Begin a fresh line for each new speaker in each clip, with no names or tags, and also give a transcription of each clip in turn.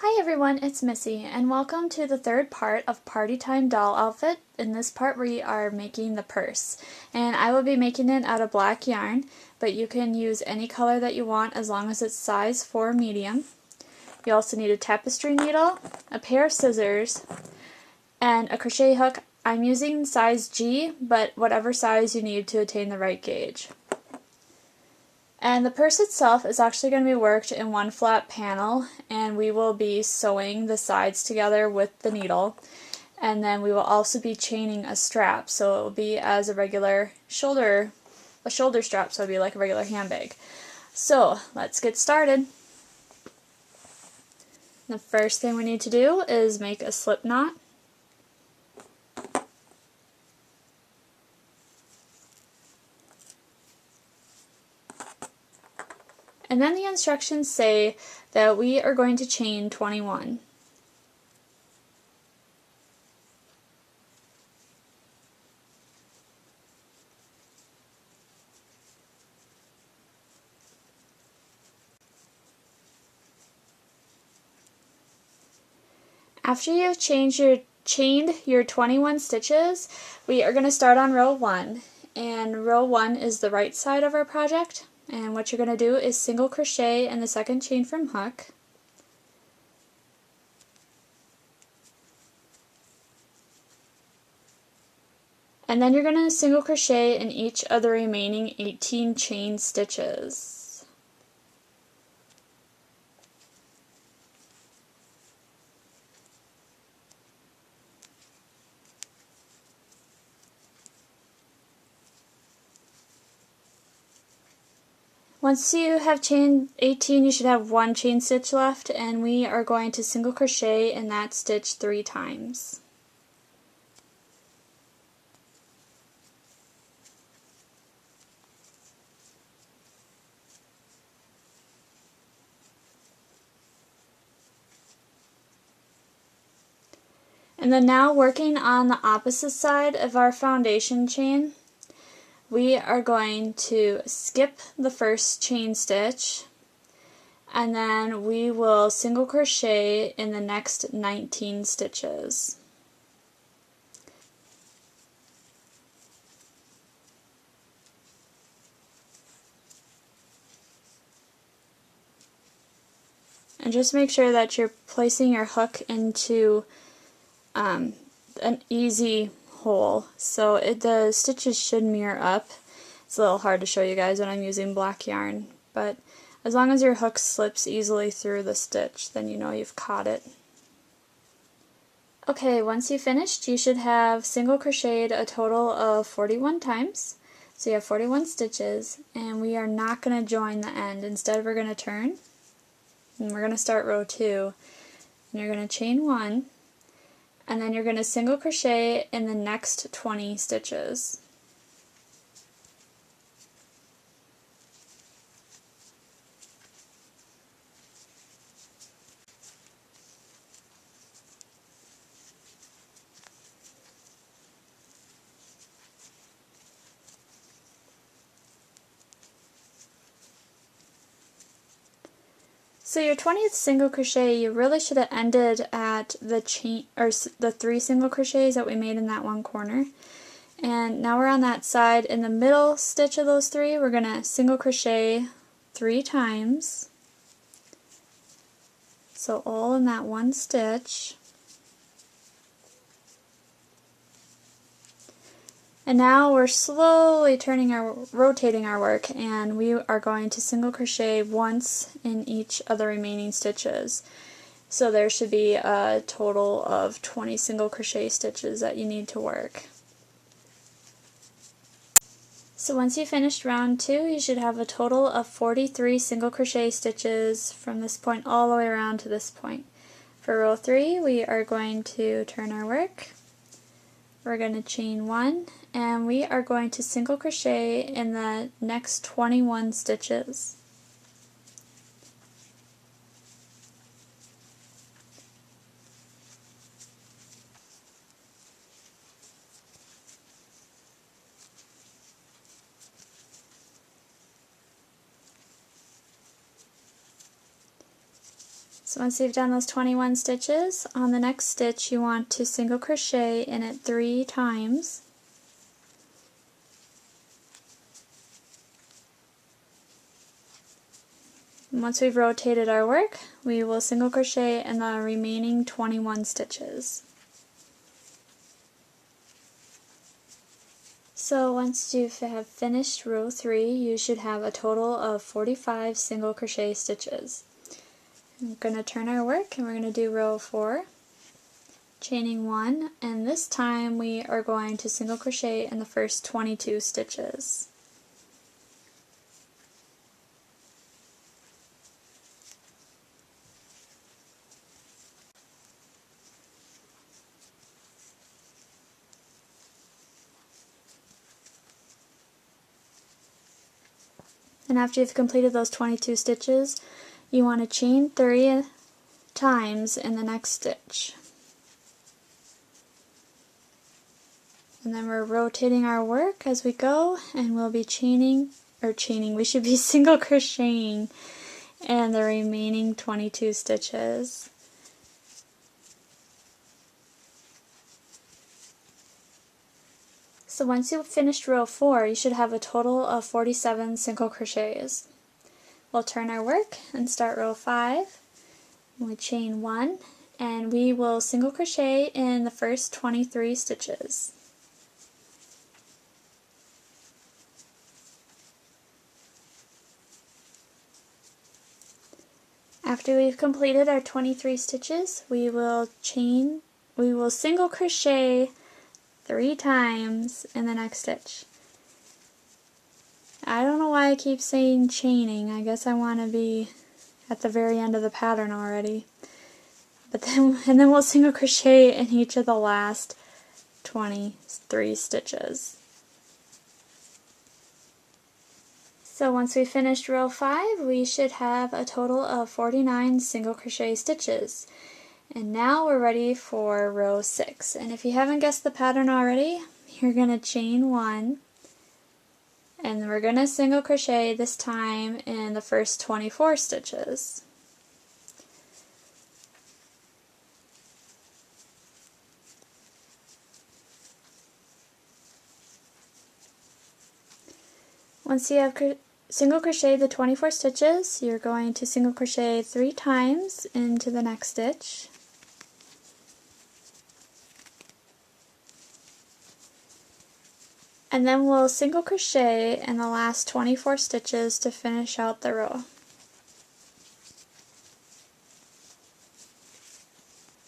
Hi everyone, it's Missy, and welcome to the third part of Party Time Doll Outfit. In this part we are making the purse, and I will be making it out of black yarn, but you can use any color that you want as long as it's size 4 medium. You also need a tapestry needle, a pair of scissors, and a crochet hook. I'm using size G, but whatever size you need to attain the right gauge. And the purse itself is actually going to be worked in one flat panel, and we will be sewing the sides together with the needle, and then we will also be chaining a strap, so it will be as a shoulder strap, so it'll be like a regular handbag. So let's get started. The first thing we need to do is make a slip knot. And then the instructions say that we are going to chain 21. After you've chained your 21 stitches, we are going to start on row 1. And row 1 is the right side of our project. And what you're going to do is single crochet in the second chain from hook. And then you're going to single crochet in each of the remaining 18 chain stitches. Once you have chained 18, you should have one chain stitch left, and we are going to single crochet in that stitch 3 times. And then now, working on the opposite side of our foundation chain, we are going to skip the first chain stitch, and then we will single crochet in the next 19 stitches. And just make sure that you're placing your hook into an easy hole, so the stitches should mirror up. It's a little hard to show you guys when I'm using black yarn, but as long as your hook slips easily through the stitch, then you know you've caught it. Okay, once you've finished, you should have single crocheted a total of 41 times. So you have 41 stitches, and we are not going to join the end. Instead, we're going to turn, and we're going to start row 2. And you're going to chain 1, and then you're going to single crochet in the next 20 stitches. So your 20th single crochet, you really should have ended at the chain, or the 3 single crochets that we made in that one corner. And now we're on that side. In the middle stitch of those 3, we're going to single crochet 3 times. So all in that one stitch. And now we're slowly rotating our work, and we are going to single crochet once in each of the remaining stitches. So there should be a total of 20 single crochet stitches that you need to work. So once you finished round 2, you should have a total of 43 single crochet stitches from this point all the way around to this point. For row 3, we are going to turn our work. We're going to chain 1, and we are going to single crochet in the next 21 stitches. So once you've done those 21 stitches, on the next stitch you want to single crochet in it 3 times. And once we've rotated our work, we will single crochet in the remaining 21 stitches. So once you have finished row 3, you should have a total of 45 single crochet stitches. We're going to turn our work and we're going to do row 4, chaining 1, and this time we are going to single crochet in the first 22 stitches. And after you've completed those 22 stitches, you want to chain 3 times in the next stitch. And then we're rotating our work as we go, and we'll be we should be single crocheting in the remaining 22 stitches. So once you've finished row 4, you should have a total of 47 single crochets. We'll turn our work and start row 5. We chain 1, and we will single crochet in the first 23 stitches. After we've completed our 23 stitches, we will single crochet 3 times in the next stitch. I don't know why I keep saying chaining. I guess I want to be at the very end of the pattern already. And then we'll single crochet in each of the last 23 stitches. So once we finished row 5, we should have a total of 49 single crochet stitches. And now we're ready for row 6. And if you haven't guessed the pattern already, you're going to chain 1, and we're going to single crochet this time in the first 24 stitches. Once you have single crochet the 24 stitches, you're going to single crochet 3 times into the next stitch. And then we'll single crochet in the last 24 stitches to finish out the row.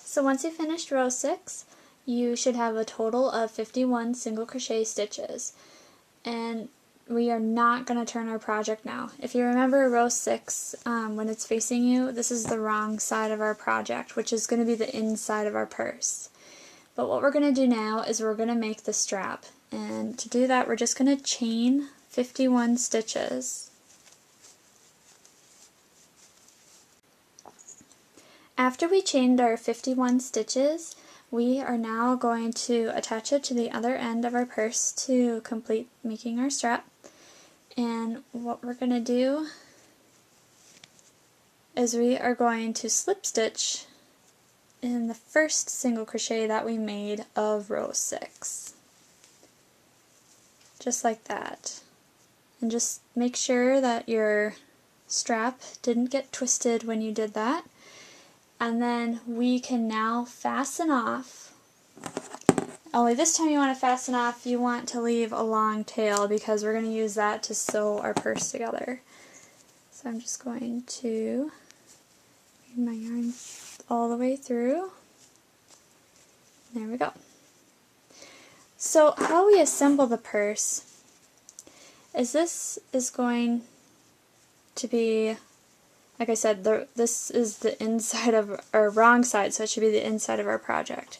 So once you finished row 6, you should have a total of 51 single crochet stitches. And we are not going to turn our project now. If you remember row 6, when it's facing you, this is the wrong side of our project, which is going to be the inside of our purse. But what we're going to do now is we're going to make the strap. And to do that, we're just going to chain 51 stitches. After we chained our 51 stitches, we are now going to attach it to the other end of our purse to complete making our strap. And what we're going to do is we are going to slip stitch in the first single crochet that we made of row 6. Just like that. And just make sure that your strap didn't get twisted when you did that. And then we can now fasten off. Only this time you want to fasten off, you want to leave a long tail because we're going to use that to sew our purse together. So I'm just going to read my yarn all the way through. There we go. So how we assemble the purse is this is going to be, like I said, this is the inside of our wrong side, so it should be the inside of our project.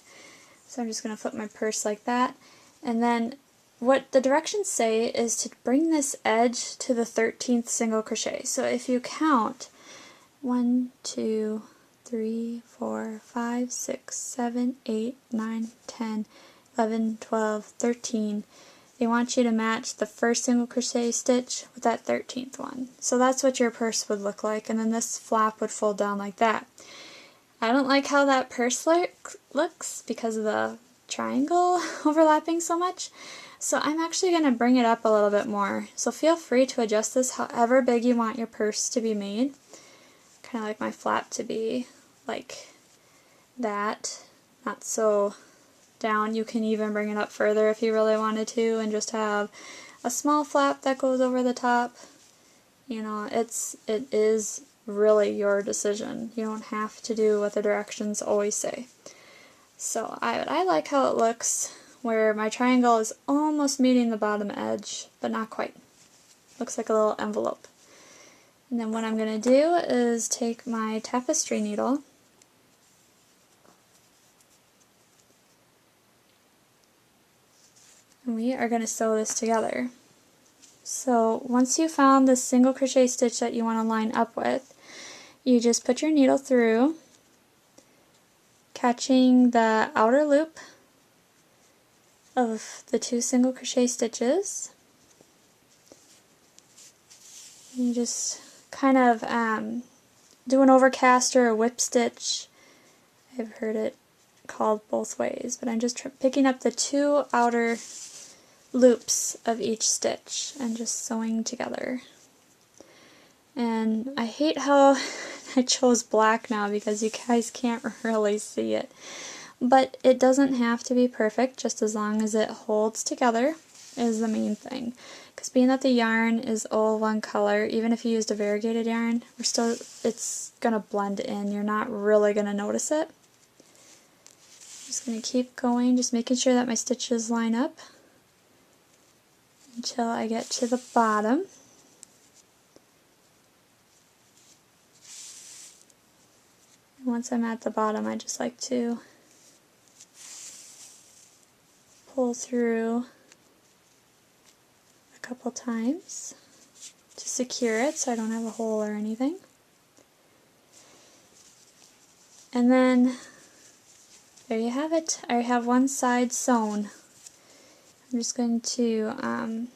So I'm just going to flip my purse like that, and then what the directions say is to bring this edge to the 13th single crochet. So if you count 1, 2, 3, 4, 5, 6, 7, 8, 9, 10, 11, 12, 13. they want you to match the first single crochet stitch with that 13th one. So that's what your purse would look like, and then this flap would fold down like that. I don't like how that purse looks because of the triangle overlapping so much. So I'm actually going to bring it up a little bit more. So feel free to adjust this however big you want your purse to be made. Kind of like my flap to be like that, not so down. You can even bring it up further if you really wanted to and just have a small flap that goes over the top. You know, it is really your decision. You don't have to do what the directions always say. So I like how it looks, where my triangle is almost meeting the bottom edge, but not quite. Looks like a little envelope. And then what I'm going to do is take my tapestry needle and we are going to sew this together. So once you found the single crochet stitch that you want to line up with, you just put your needle through, catching the outer loop of the 2 single crochet stitches. You just kind of do an overcast or a whip stitch. I've heard it called both ways, but I'm just picking up the 2 outer loops of each stitch and just sewing together. And I hate how I chose black now because you guys can't really see it. But it doesn't have to be perfect, just as long as it holds together is the main thing. Because being that the yarn is all one color, even if you used a variegated yarn, it's going to blend in. You're not really going to notice it. I'm just going to keep going, just making sure that my stitches line up until I get to the bottom. And once I'm at the bottom, I just like to pull through a couple times to secure it so I don't have a hole or anything. And then there you have it. I have one side sewn. I'm just going to,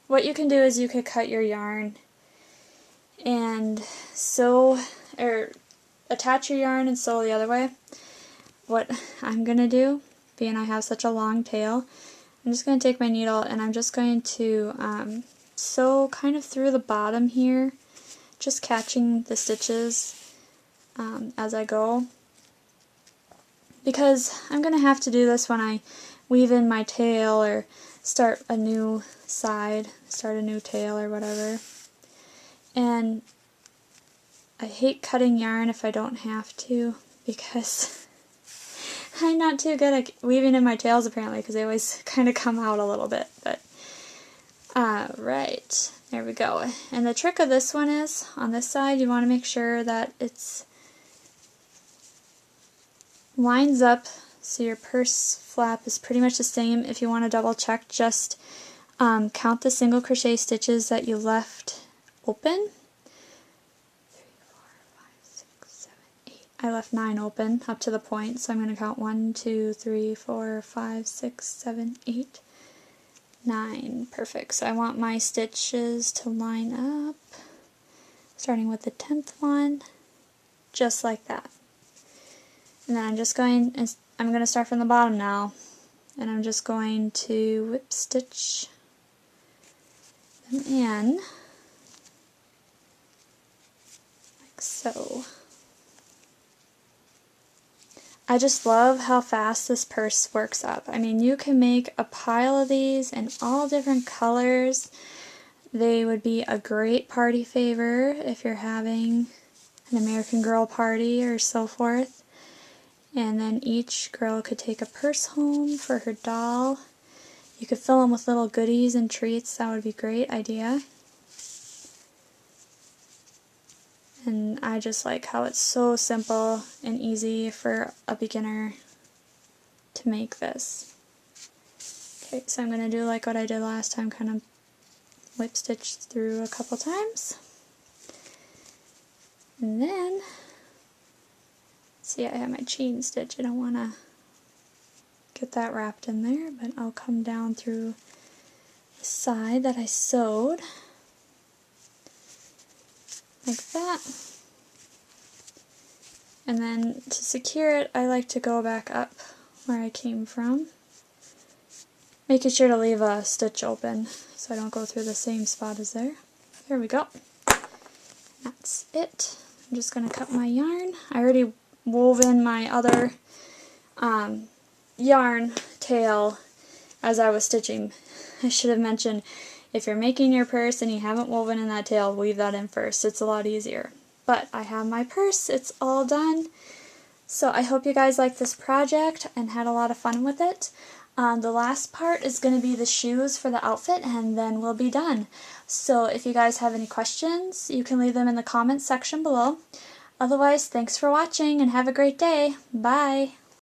what you can do is you could cut your yarn and sew, or attach your yarn and sew the other way. What I'm going to do, being I have such a long tail, I'm just going to take my needle and I'm just going to sew kind of through the bottom here, just catching the stitches as I go, because I'm going to have to do this when I weave in my tail or start a new side, start a new tail or whatever. And I hate cutting yarn if I don't have to, because I'm not too good at weaving in my tails apparently, because they always kind of come out a little bit. But right, there we go. And the trick of this one is, on this side you want to make sure that it's lines up so your purse flap is pretty much the same. If you want to double check, just count the single crochet stitches that you left open. 3, 4, 5, 6, 7, 8. I left 9 open up to the point, so I'm going to count 1, 2, 3, 4, 5, 6, 7, 8, 9. Perfect. So I want my stitches to line up, starting with the 10th one, just like that. And then I'm going to start from the bottom now, and I'm just going to whip stitch them in, like so. I just love how fast this purse works up. I mean, you can make a pile of these in all different colors. They would be a great party favor if you're having an American Girl party or so forth. And then each girl could take a purse home for her doll. You could fill them with little goodies and treats. That would be a great idea. And I just like how it's so simple and easy for a beginner to make this. Okay, so I'm going to do like what I did last time, kind of whip stitch through a couple times. And then, see, I have my chain stitch. I don't want to get that wrapped in there, but I'll come down through the side that I sewed, like that. And then to secure it, I like to go back up where I came from, making sure to leave a stitch open so I don't go through the same spot as there. There we go. That's it. I'm just going to cut my yarn. I already wove in my other yarn tail as I was stitching. I should have mentioned, if you're making your purse and you haven't woven in that tail, weave that in first. It's a lot easier. But I have my purse. It's all done. So I hope you guys liked this project and had a lot of fun with it. The last part is going to be the shoes for the outfit, and then we'll be done. So if you guys have any questions, you can leave them in the comments section below. Otherwise, thanks for watching and have a great day. Bye!